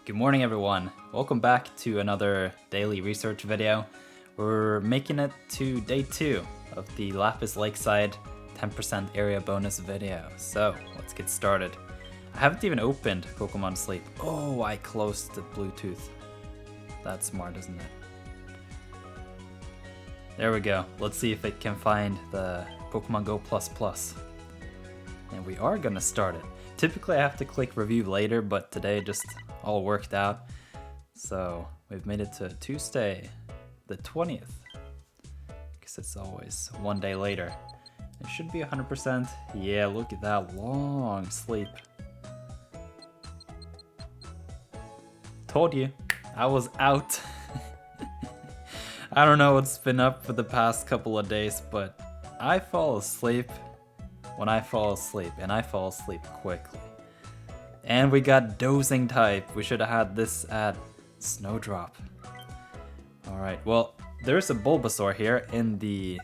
Good morning everyone, welcome back to another daily research video. We're making it to day 2 of the Lapis Lakeside 10% area bonus video, so let's get started. I haven't even opened Pokémon Sleep. Oh, I closed the Bluetooth. That's smart, isn't it? There we go, let's see if it can find the Pokemon Go++. And we are gonna start it. Typically I have to click review later, but today just all worked out. So we've made it to Tuesday, the 20th. Because it's always one day later. It should be 100%. Yeah, look at that long sleep. Told you, I was out. I don't know what's been up for the past couple of days, but I fall asleep when I fall asleep, and I fall asleep quickly. And we got dozing type. We should have had this at Snowdrop. Alright, well, there's a Bulbasaur here in the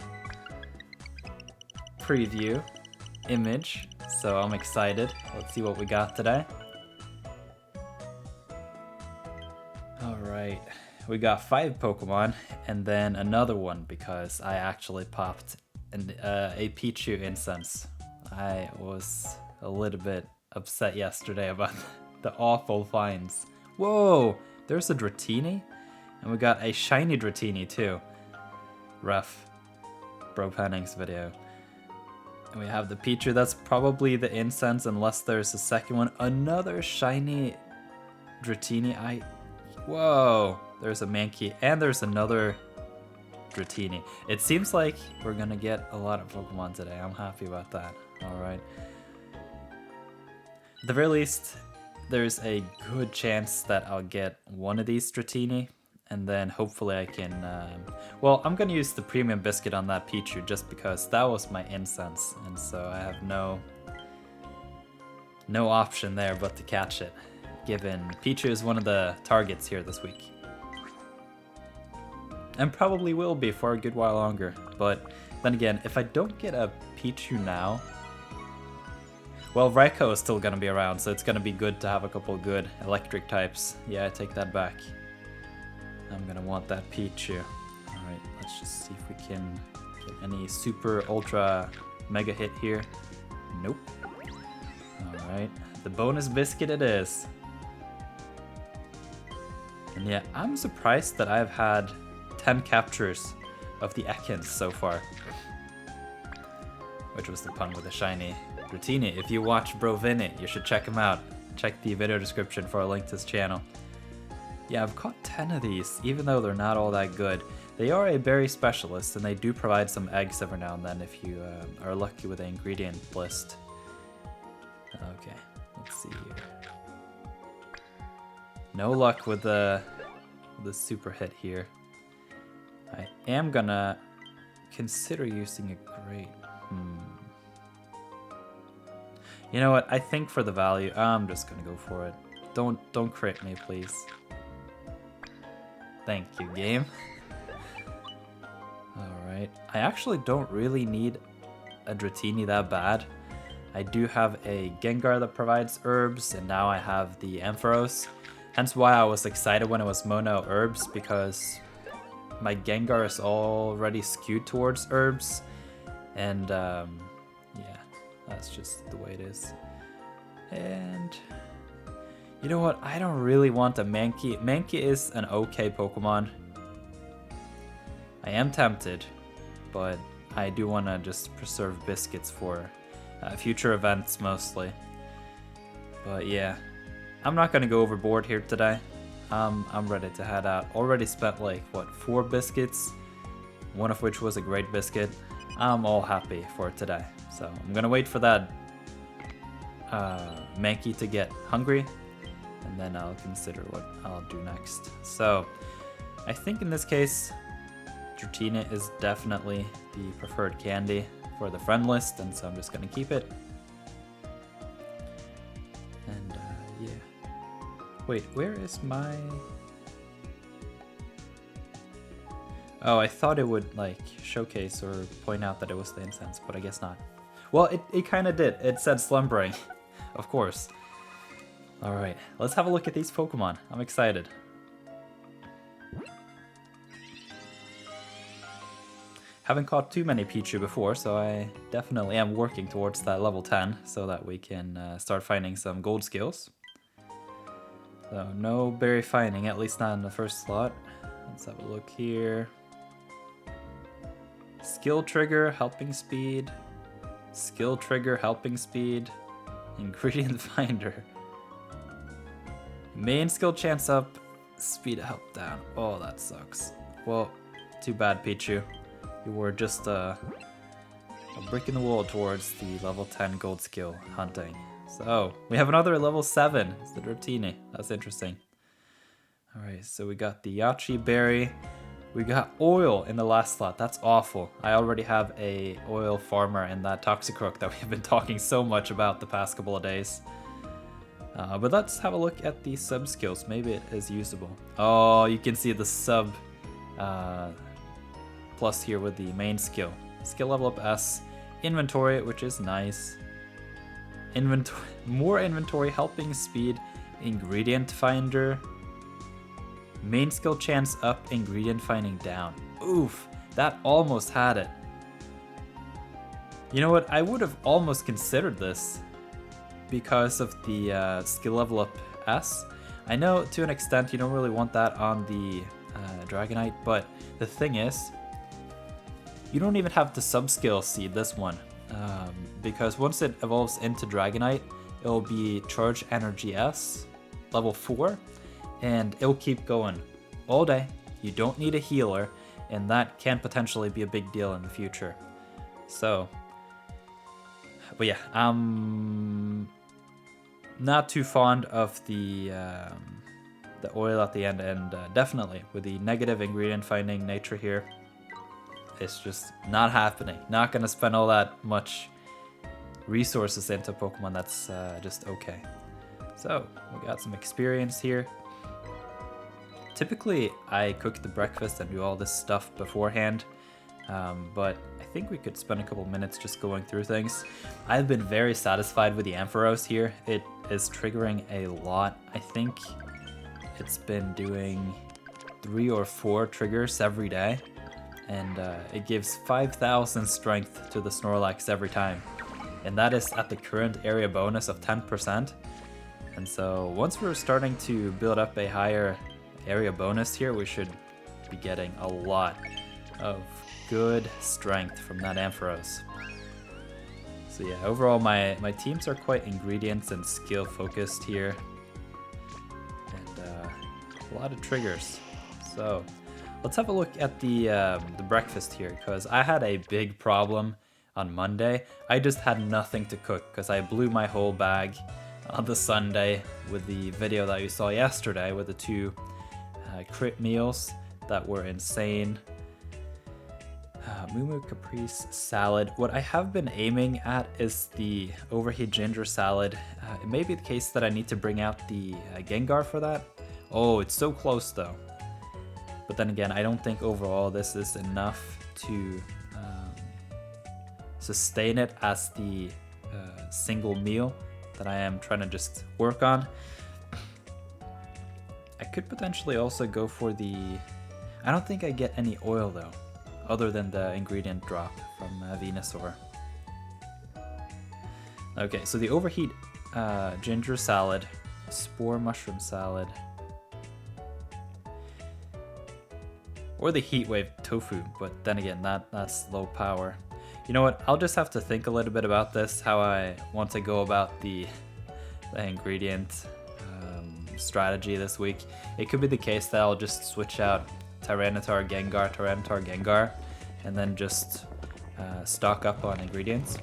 preview image, so I'm excited. Let's see what we got today. Alright, we got 5 Pokemon, and then another one because I actually popped a Pichu incense. I was a little bit upset yesterday about the awful finds. Whoa, there's a Dratini, and we got a shiny Dratini too. Rough. Bro Penning's video. And we have the Pichu, that's probably the incense unless there's a second one. Another shiny Dratini. Whoa, there's a Mankey, and there's another Dratini. It seems like we're gonna get a lot of Pokemon today. I'm happy about that. Alright. At the very least, there's a good chance that I'll get one of these Dratini, and then hopefully I can... well, I'm gonna use the premium biscuit on that Pichu just because that was my incense, and so I have no option there but to catch it, given Pichu is one of the targets here this week. And probably will be for a good while longer, but then again, if I don't get a Pichu now, well, Raikou is still gonna be around, so it's gonna be good to have a couple good electric types. Yeah, I take that back. I'm gonna want that Pichu. Alright, let's just see if we can get any super ultra mega hit here. Nope. Alright, the bonus biscuit it is. And yeah, I'm surprised that I've had 10 captures of the Ekans so far. Which was the pun with the shiny Dratini. If you watch Bro Vinny, you should check him out. Check the video description for a link to his channel. Yeah, I've caught 10 of these, even though they're not all that good. They are a berry specialist, and they do provide some eggs every now and then if you are lucky with the ingredient list. Okay, let's see here. No luck with the super hit here. I am gonna consider using a great. You know what? I think for the value, I'm just gonna go for it. Don't crit me, please. Thank you, game. Alright. I actually don't really need a Dratini that bad. I do have a Gengar that provides herbs, and now I have the Ampharos. Hence why I was excited when it was mono herbs, because my Gengar is already skewed towards herbs. And yeah, that's just the way it is. And you know what? I don't really want a Mankey. Mankey is an okay Pokemon. I am tempted, but I do want to just preserve biscuits for future events mostly. But yeah, I'm not gonna go overboard here today. I'm ready to head out. Already spent like what, 4 biscuits, one of which was a great biscuit. I'm all happy for today. So I'm gonna wait for that Mankey to get hungry, and then I'll consider what I'll do next. So I think in this case, Dratini is definitely the preferred candy for the friend list, and so I'm just gonna keep it. And yeah. Wait, where is my... Oh, I thought it would like showcase or point out that it was the incense, but I guess not. Well, it kind of did. It said slumbering, of course. Alright, let's have a look at these Pokemon. I'm excited. Haven't caught too many Pichu before, so I definitely am working towards that level 10 so that we can start finding some gold skills. So no berry finding, at least not in the first slot. Let's have a look here. Skill trigger, helping speed. Skill trigger, helping speed. Ingredient finder. Main skill chance up, speed help down. Oh, that sucks. Well, too bad, Pichu. You were just a brick in the wall towards the level 10 gold skill hunting. So, we have another level 7. It's the Dratini. That's interesting. Alright, so we got the Yachi Berry. We got oil in the last slot. That's awful. I already have a oil farmer in that Toxicroak that we've been talking so much about the past couple of days. But let's have a look at the sub skills. Maybe it is usable. Oh, you can see the sub plus here with the main skill. Skill level up S. Inventory, which is nice. More inventory, helping speed, ingredient finder. Main skill chance up, ingredient finding down. Oof, that almost had it. You know what, I would have almost considered this because of the skill level up S. I know to an extent you don't really want that on the Dragonite, but the thing is, you don't even have to sub-skill seed this one. Because once it evolves into Dragonite, it'll be Charge Energy S, level 4, and it'll keep going all day. You don't need a healer, and that can potentially be a big deal in the future. So, but yeah, I'm not too fond of the oil at the end, and definitely with the negative ingredient finding nature here, it's just not happening. Not gonna spend all that much resources into Pokemon that's just okay. So, we got some experience here. Typically, I cook the breakfast and do all this stuff beforehand, but I think we could spend a couple minutes just going through things. I've been very satisfied with the Ampharos here. It is triggering a lot. I think it's been doing 3 or 4 triggers every day, and it gives 5,000 strength to the Snorlax every time. And that is at the current area bonus of 10%. And so once we're starting to build up a higher area bonus here, we should be getting a lot of good strength from that Ampharos. So yeah, overall my teams are quite ingredients and skill focused here. And a lot of triggers. So let's have a look at the breakfast here, because I had a big problem on Monday. I just had nothing to cook because I blew my whole bag on the Sunday with the video that you saw yesterday with the 2 crit meals that were insane. Moo Caprice salad. What I have been aiming at is the overheat ginger salad. It may be the case that I need to bring out the Gengar for that. Oh, it's so close though. But then again, I don't think overall this is enough to sustain it as the single meal that I am trying to just work on. I could potentially also go for the... I don't think I get any oil though, other than the ingredient drop from Venusaur. Okay, so the overheat ginger salad, spore mushroom salad, or the heatwave tofu, but then again, that's low power. You know what, I'll just have to think a little bit about this, how I want to go about the ingredient strategy this week. It could be the case that I'll just switch out Tyranitar Gengar, and then just stock up on ingredients.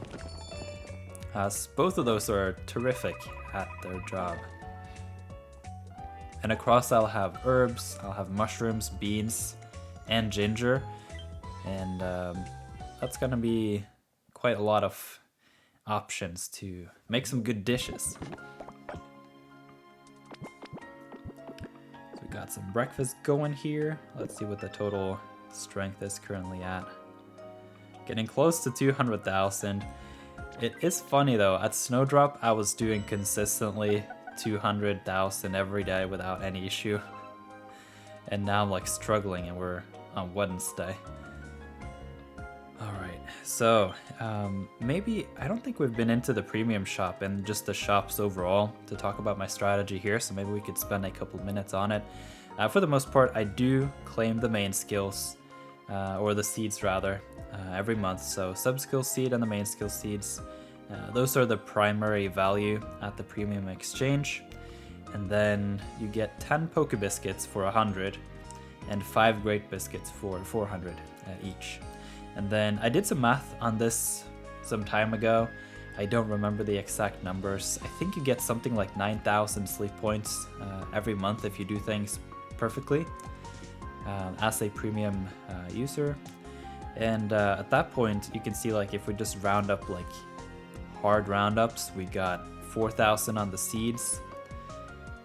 Both of those are terrific at their job. And across I'll have herbs, I'll have mushrooms, beans, and ginger, and that's gonna be quite a lot of options to make some good dishes. So we got some breakfast going here. Let's see what the total strength is currently at. Getting close to 200,000. It is funny though, at Snowdrop I was doing consistently 200,000 every day without any issue. And now I'm like struggling, and we're on Wednesday. Alright, so maybe, I don't think we've been into the premium shop and just the shops overall to talk about my strategy here, so maybe we could spend a couple minutes on it. For the most part, I do claim the main skills, or the seeds rather, every month. So sub-skill seed and the main skill seeds, those are the primary value at the premium exchange. And then you get 10 Poke Biscuits for 100 and 5 Great Biscuits for 400 each. And then I did some math on this some time ago. I don't remember the exact numbers. I think you get something like 9,000 sleep points every month if you do things perfectly as a premium user. And at that point, you can see like if we just round up like hard roundups, we got 4,000 on the seeds.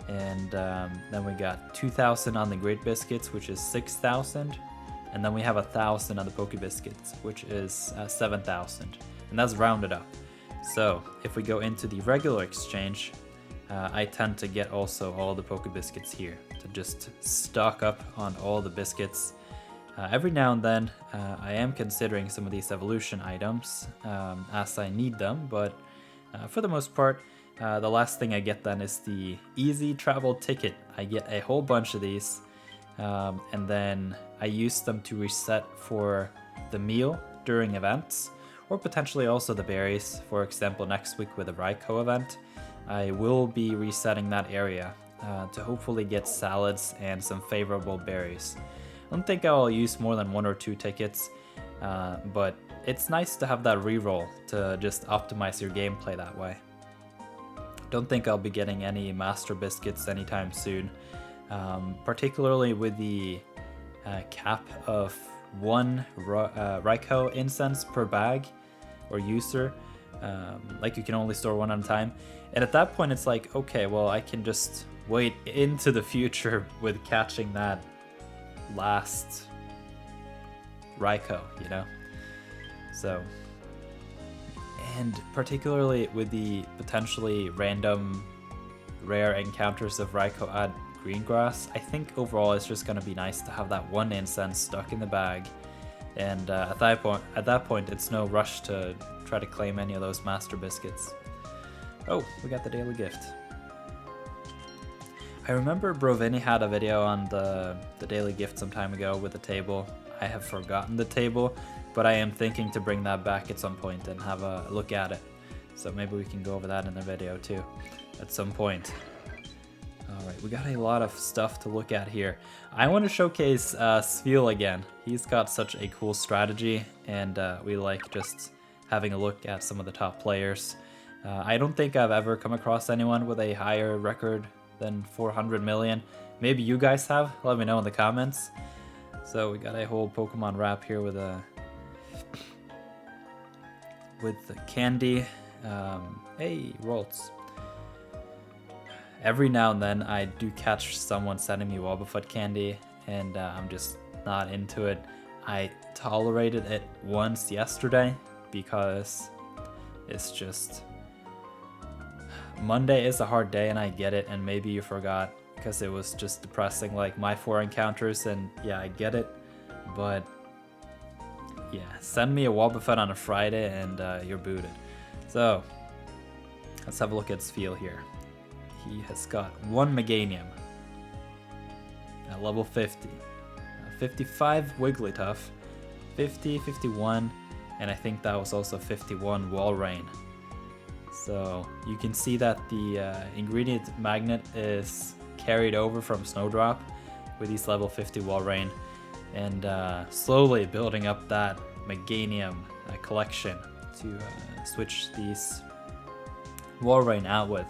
And then we got 2,000 on the Great Biscuits, which is 6,000. And then we have 1,000 on the Poke Biscuits, which is 7,000. And that's rounded up. So if we go into the regular exchange, I tend to get also all the Poke Biscuits here to just stock up on all the biscuits. Every now and then, I am considering some of these evolution items as I need them, but for the most part, the last thing I get then is the easy travel ticket. I get a whole bunch of these, and then I use them to reset for the meal during events, or potentially also the berries. For example, next week with the Raikou event, I will be resetting that area to hopefully get salads and some favorable berries. I don't think I'll use more than 1 or 2 tickets, but it's nice to have that reroll to just optimize your gameplay that way. Don't think I'll be getting any Master Biscuits anytime soon, particularly with the cap of 1 Raikou incense per bag or user. Like you can only store 1 at a time. And at that point it's like, okay, well I can just wait into the future with catching that last Raikou, you know? So, and particularly with the potentially random rare encounters of Raikou at Greengrass, I think overall it's just going to be nice to have that 1 incense stuck in the bag. And at that point, it's no rush to try to claim any of those Master Biscuits. Oh, we got the daily gift. I remember Brovini had a video on the daily gift some time ago with the table. I have forgotten the table, but I am thinking to bring that back at some point and have a look at it. So maybe we can go over that in the video too at some point. Alright, we got a lot of stuff to look at here. I want to showcase Sviel again. He's got such a cool strategy, and we like just having a look at some of the top players. I don't think I've ever come across anyone with a higher record than 400 million. Maybe you guys have. Let me know in the comments. So we got a whole Pokemon wrap here with the candy. Hey, Rolts. Every now and then I do catch someone sending me Wobbuffet candy, and I'm just not into it. I tolerated it once yesterday because it's just... Monday is a hard day, and I get it, and maybe you forgot because it was just depressing, like my 4 encounters, and yeah, I get it, but yeah, send me a Wobbuffet on a Friday and you're booted. So let's have a look at Sviel here. He has got 1 Meganium at level 50, 55 Wigglytuff, 50, 51, and I think that was also 51 Walrein. So you can see that the ingredient magnet is carried over from Snowdrop with these level 50 Walrein, and slowly building up that Meganium collection to switch these Walrein out with.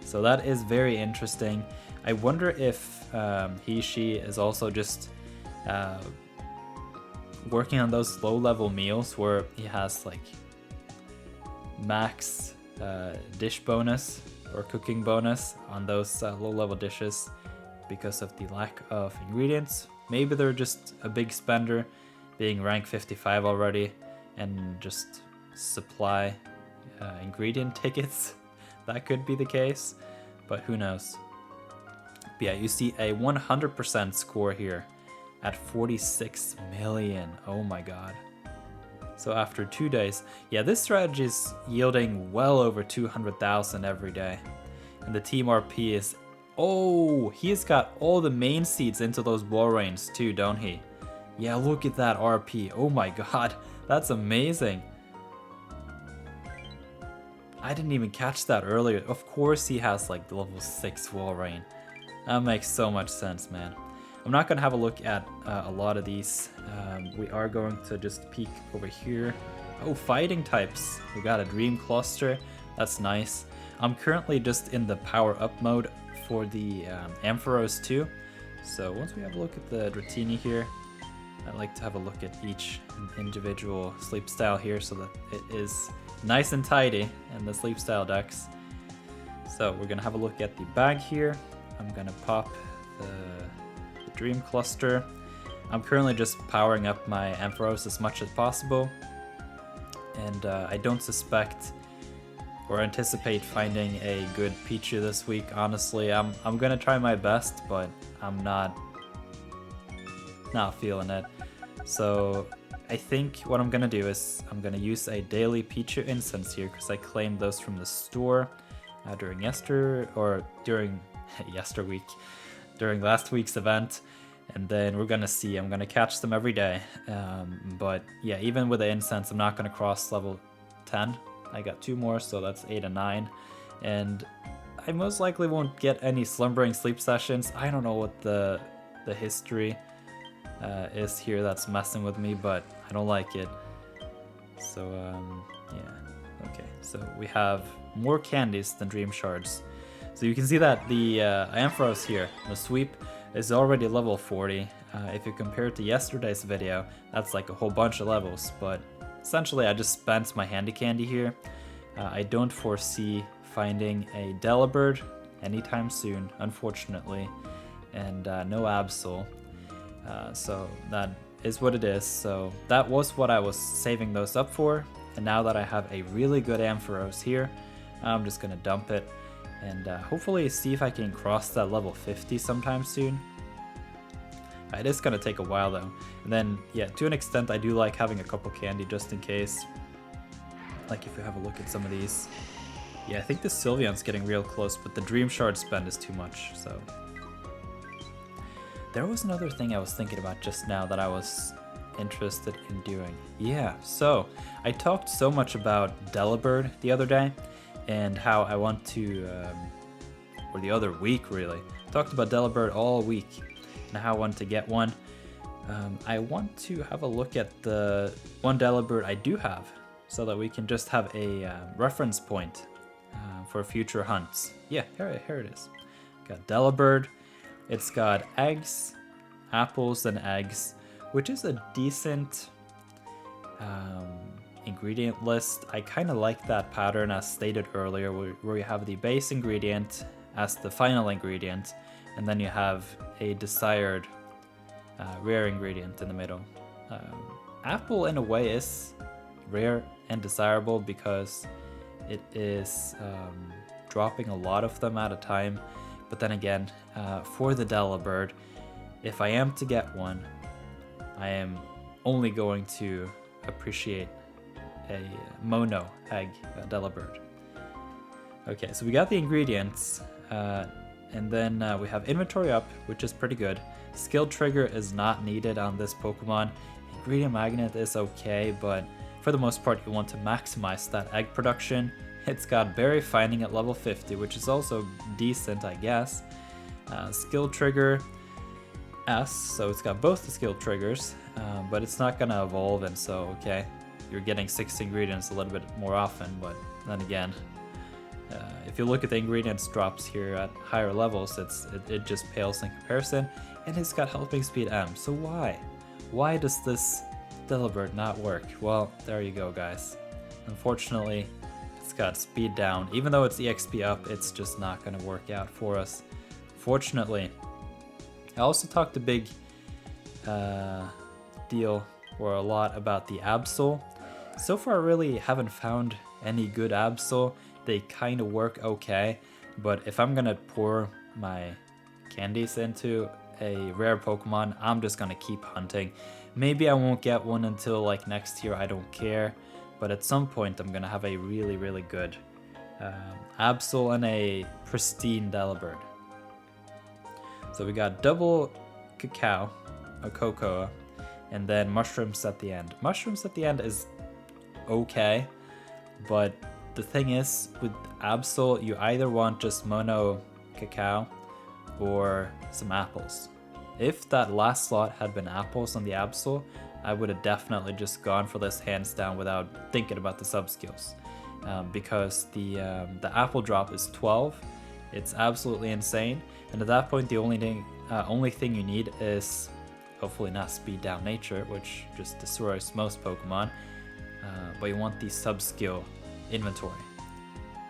So that is very interesting. I wonder if she is also just working on those low level meals where he has like max dish bonus or cooking bonus on those low level dishes because of the lack of ingredients. Maybe they're just a big spender, being rank 55 already, and just supply ingredient tickets. That could be the case. but who knows. But yeah, you see a 100% score here at 46 million. Oh my god. So after 2 days, yeah, this strategy is yielding well over 200,000 every day. And the team RP is, oh, he's got all the main seeds into those Walreins too, don't he? Yeah, look at that RP. Oh my god, that's amazing. I didn't even catch that earlier. Of course he has like the level 6 Walrein. That makes so much sense, man. I'm not going to have a look at a lot of these. We are going to just peek over here. Oh, fighting types. We got a Dream Cluster. That's nice. I'm currently just in the power up mode for the Ampharos too. So once we have a look at the Dratini here, I'd like to have a look at each individual sleep style here so that it is nice and tidy in the sleep style decks. So we're going to have a look at the bag here. I'm going to pop the Dream Cluster. I'm currently just powering up my Ampharos as much as possible, and I don't suspect or anticipate finding a good Pichu this week. Honestly, I'm gonna try my best, but I'm not feeling it. So I think what I'm gonna do is I'm gonna use a daily Pichu incense here because I claimed those from the store during during last week's event, and then we're gonna see. I'm gonna catch them every day, but yeah, even with the incense, I'm not gonna cross level 10. I got 2 more, so that's 8 and 9, and I most likely won't get any slumbering sleep sessions. I don't know what the history is here that's messing with me, but I don't like it. So yeah, okay, so we have more candies than dream shards. So you can see that the Ampharos here, the sweep, is already level 40. If you compare it to yesterday's video, that's like a whole bunch of levels, but essentially I just spent my handy candy here. I don't foresee finding a Delibird anytime soon, unfortunately, and no Absol. So that is what it is. So that was what I was saving those up for, and now that I have a really good Ampharos here, I'm just gonna dump it and hopefully see if I can cross that level 50 sometime soon. It is gonna take a while though. And then, yeah, to an extent, I do like having a couple candy just in case. Like if you have a look at some of these. Yeah, I think the Sylveon's getting real close, but the Dream Shard spend is too much, so. There was another thing I was thinking about just now that I was interested in doing. Yeah, so I talked so much about Delibird the other day, and how I want to, or the other week really, talked about Delibird all week, and how I want to get one. I want to have a look at the one Delibird I do have, so that we can just have a reference point for future hunts. Yeah, here it is. Got Delibird. It's got eggs, apples, and eggs, which is a decent ingredient list. I kind of like that pattern as stated earlier, where you have the base ingredient as the final ingredient, and then you have a desired rare ingredient in the middle. Apple in a way is rare and desirable because it is dropping a lot of them at a time, but then again, for the Delibird, if I am to get one, I am only going to appreciate a mono egg Delibird. Okay, so we got the ingredients, and then we have inventory up, which is pretty good. Skill trigger is not needed on this Pokemon. Ingredient magnet is okay, but for the most part you want to maximize that egg production. It's got berry finding at level 50, which is also decent, I guess. Skill trigger S, so it's got both the skill triggers, but it's not gonna evolve, and so okay, you're getting 6 ingredients a little bit more often, but then again, if you look at the ingredients drops here at higher levels, it just pales in comparison, and it's got helping speed M. So why does this Delibird not work? Well, there you go, guys. Unfortunately, it's got speed down. Even though it's EXP up, it's just not going to work out for us. Fortunately, I also talked a big deal or a lot about the Absol. So far, I really haven't found any good Absol. They kind of work okay. But if I'm gonna pour my candies into a rare Pokemon, I'm just gonna keep hunting. Maybe I won't get one until like next year, I don't care. But at some point, I'm gonna have a really, really good Absol and a pristine Delibird. So we got double cacao, a cocoa, and then mushrooms at the end. Mushrooms at the end is okay, but the thing is, with Absol, you either want just mono cacao or some apples. If that last slot had been apples on the Absol, I would have definitely just gone for this hands down without thinking about the sub skills. Because the apple drop is 12. It's absolutely insane, and at that point the only thing you need is hopefully not speed down nature, which just destroys most Pokemon, but you want the sub skill inventory.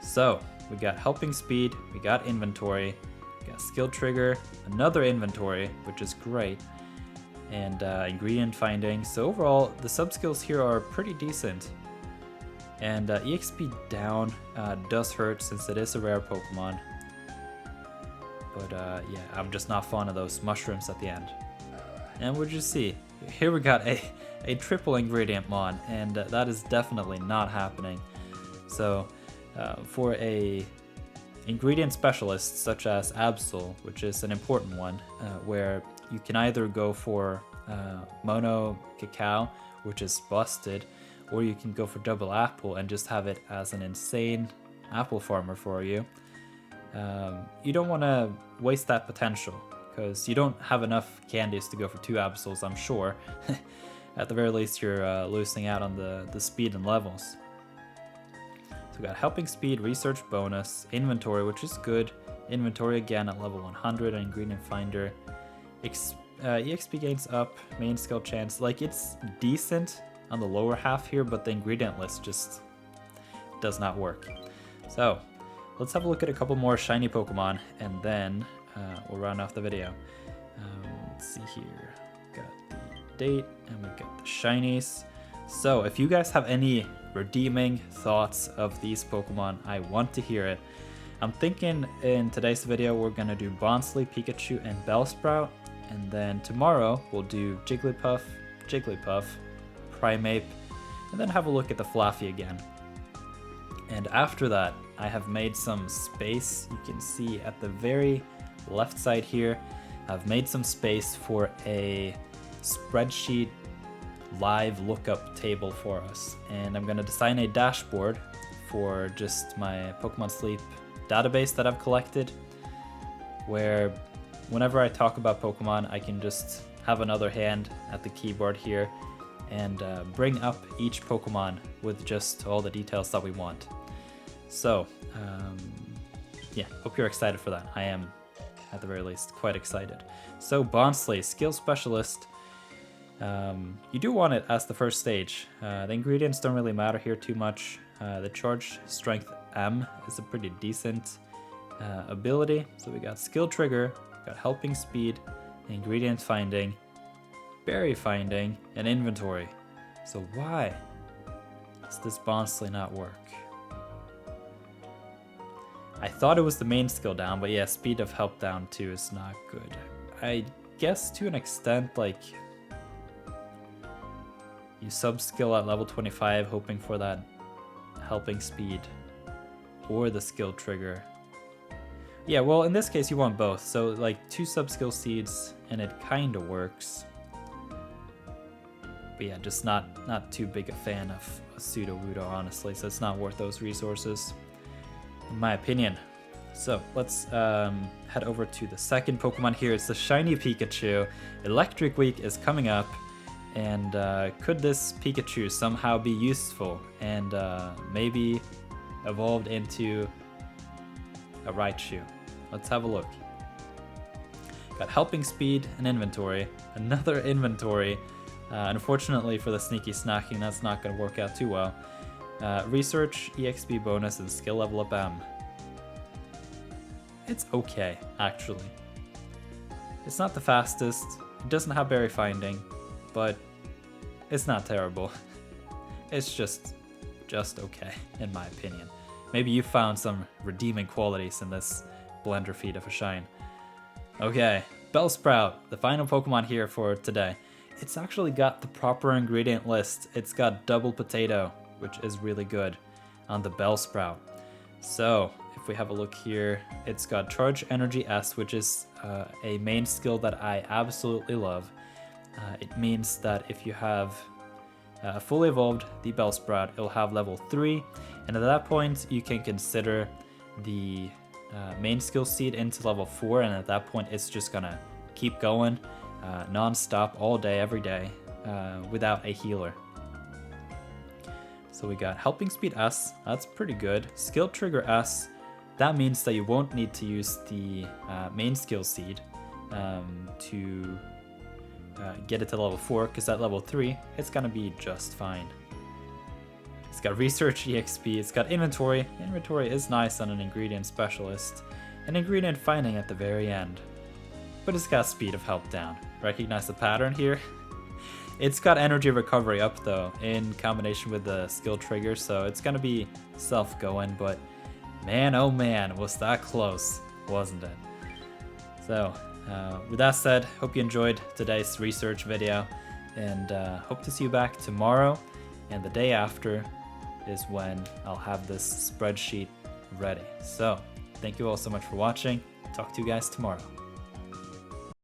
So we got helping speed, we got inventory, we got skill trigger, another inventory, which is great, and ingredient finding. So overall the sub skills here are pretty decent. And EXP down does hurt since it is a rare Pokemon. But yeah, I'm just not fond of those mushrooms at the end. And we'll just see. Here we got a triple ingredient mon, and that is definitely not happening. So for a ingredient specialist such as Absol, which is an important one, where you can either go for mono cacao, which is busted, or you can go for double apple and just have it as an insane apple farmer for you. You don't want to waste that potential, because you don't have enough candies to go for 2 Absols, I'm sure. At the very least, you're losing out on the speed and levels. So we got helping speed, research bonus, inventory, which is good. Inventory again at level 100, and ingredient finder. EXP gains up, main skill chance. Like, it's decent on the lower half here, but the ingredient list just does not work. So let's have a look at a couple more shiny Pokemon, and then we'll round off the video. Let's see here. Got the date, and we got the shinies. So if you guys have any redeeming thoughts of these Pokemon, I want to hear it. I'm thinking in today's video we're gonna do Bonsly, Pikachu, and Bellsprout, and then tomorrow we'll do Jigglypuff, Primeape, and then have a look at the Fluffy again. And after that, I have made some space. You can see at the very left side here, I've made some space for a spreadsheet live lookup table for us. And I'm gonna design a dashboard for just my Pokemon Sleep database that I've collected, where whenever I talk about Pokemon, I can just have another hand at the keyboard here and bring up each Pokemon with just all the details that we want. So yeah, hope you're excited for that. I am, at the very least, quite excited. So Bonsly, skill specialist. You do want it as the first stage. The ingredients don't really matter here too much. The charge strength M is a pretty decent ability. So we got skill trigger, got helping speed, ingredient finding, berry finding, and inventory. So why does this Bonsly not work? I thought it was the main skill down, but yeah, speed of help down too is not good. I guess to an extent, like, you sub-skill at level 25 hoping for that helping speed or the skill trigger. Yeah, well, in this case you want both, so like 2 sub-skill seeds and it kind of works. But yeah, just not too big a fan of a Sudowoodo, honestly, so it's not worth those resources, in my opinion. So let's head over to the second Pokemon here. It's the shiny Pikachu. Electric Week is coming up, and could this Pikachu somehow be useful and maybe evolved into a Raichu? Let's have a look. Got helping speed and inventory. Another inventory. Unfortunately for the sneaky snacking, that's not going to work out too well. Research, EXP bonus, and skill level up M. It's okay, actually. It's not the fastest, it doesn't have berry finding, but it's not terrible. It's just okay, in my opinion. Maybe you found some redeeming qualities in this blender feed of a shine. Okay, Bellsprout, the final Pokemon here for today. It's actually got the proper ingredient list. It's got double potato, which is really good on the Bellsprout. So if we have a look here, it's got Charge Energy S, which is a main skill that I absolutely love. It means that if you have fully evolved the Bellsprout, it'll have level 3, and at that point you can consider the main skill seed into level 4, and at that point it's just gonna keep going non-stop all day, every day, without a healer. So we got Helping Speed S, that's pretty good. Skill Trigger S, that means that you won't need to use the main skill seed to get it to level 4, because at level 3, it's gonna be just fine. It's got Research EXP, it's got Inventory. Inventory is nice on an ingredient specialist, and ingredient finding at the very end. But it's got Speed of Help down. Recognize the pattern here? It's got Energy Recovery up though, in combination with the skill trigger, so it's gonna be self-going, but man oh man, was that close, wasn't it? So, with that said, hope you enjoyed today's research video, and hope to see you back tomorrow, and the day after is when I'll have this spreadsheet ready. So, thank you all so much for watching. Talk to you guys tomorrow.